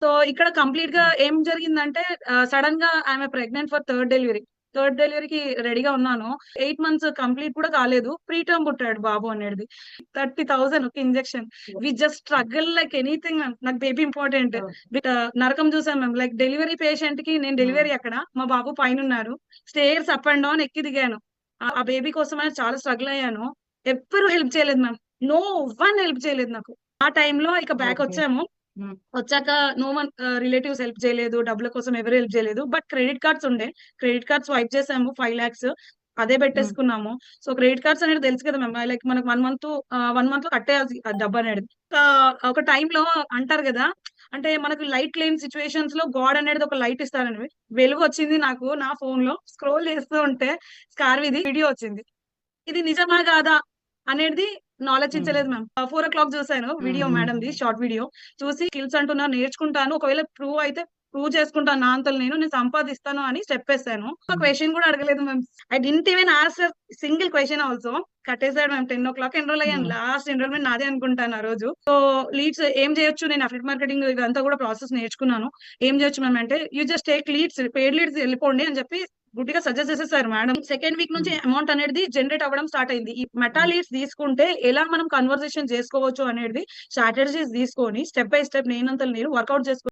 So ఇక్కడ complete గా ఏం జరిగిందంటే సడన్ గా ఆమె ప్రెగ్నెంట్ ఫర్ థర్డ్ డెలివరీకి రెడీగా ఉన్నాను. 8 మంత్స్ కంప్లీట్ కూడా కాలేదు, ప్రీ టర్మ్ పుట్టాడు బాబు అనేది. 30,000 ఒక injection. We just struggle like anything. నాకు బేబీ ఇంపార్టెంట్. నరకం చూసాం మేము. లైక్ డెలివరీ పేషెంట్ కి నేను డెలివరీ అక్కడ, మా బాబు పైన ఉన్నారు. స్టేర్స్ అప్ అండ్ డౌన్ ఎక్కి దిగాను. ఆ బేబీ కోసం అని చాలా స్ట్రగుల్ అయ్యాను. ఎవ్వరు హెల్ప్ చేయలేదు మ్యామ్. నో వన్ హెల్ప్ చేయలేదు నాకు. ఆ టైంలో ఇక బ్యాక్ వచ్చాము. వచ్చాక నో వన్ రిలేటివ్స్ హెల్ప్ చేయలేదు, డబ్బుల కోసం ఎవరు హెల్ప్ చేయలేదు. బట్ క్రెడిట్ కార్డ్స్ ఉండే, క్రెడిట్ కార్డ్స్ స్వైప్ చేసాము, 5 lakhs అదే పెట్టేసుకున్నాము. సో క్రెడిట్ కార్డ్స్ అనేది తెలుసు కదా మ్యామ్, లైక్ మనకు 1 month లో కట్టేయాల్సి ఆ డబ్బు అనేది. ఒక టైంలో అంటారు కదా, అంటే మనకు లైట్ లేని సిచ్యువేషన్స్ లో గాడ్ అనేది ఒక లైట్ ఇస్తారని వెలుగు వచ్చింది నాకు. నా ఫోన్ లో స్క్రోల్ చేస్తూ ఉంటే స్కార్విది వీడియో వచ్చింది. ఇది నిజమా కాదా అనేది ఆలోచించలేదు మ్యామ్. 4 o'clock చూసాను video, madam the short video చూసి స్కిల్స్ అంటున్నా నేర్చుకుంటాను, ఒకవేళ ప్రూవ్ అయితే ప్రూవ్ చేసుకుంటాను, నా అంతలు నేను సంపాదిస్తాను అని స్టెప్ వేసాను. ఒక క్వశ్చన్ కూడా అడగలేదు ma'am. I didn't even answer single question also. కట్టేసాడు మ్యామ్. 10 o'clock ఎన్రోల్ అయ్యాను. లాస్ట్ ఎన్రోల్మెంట్ నాదే అనుకుంటాను ఆ రోజు. సో లీడ్స్ ఏం చేయొచ్చు, నేను అఫిలియేట్ మార్కెటింగ్ ఇదంతా కూడా ప్రాసెస్ నేర్చుకున్నాను. ఏం చేయొచ్చు మ్యామ్ అంటే, you just take leads, paid leads వెళ్ళిపోండి అని చెప్పి గుడ్డిగా సజెస్ట్ చేసేసారు మేడం. సెకండ్ వీక్ నుంచి అమౌంట్ అనేది జనరేట్ అవ్వడం స్టార్ట్ అయింది. ఈ మెటా లీడ్స్ తీసుకుంటే ఎలా మనం కన్వర్సేషన్ చేసుకోవచ్చు అనేది స్ట్రాటజీస్ తీసుకొని స్టెప్ బై స్టెప్ నేనంతలు నేను వర్కౌట్ చేసుకుని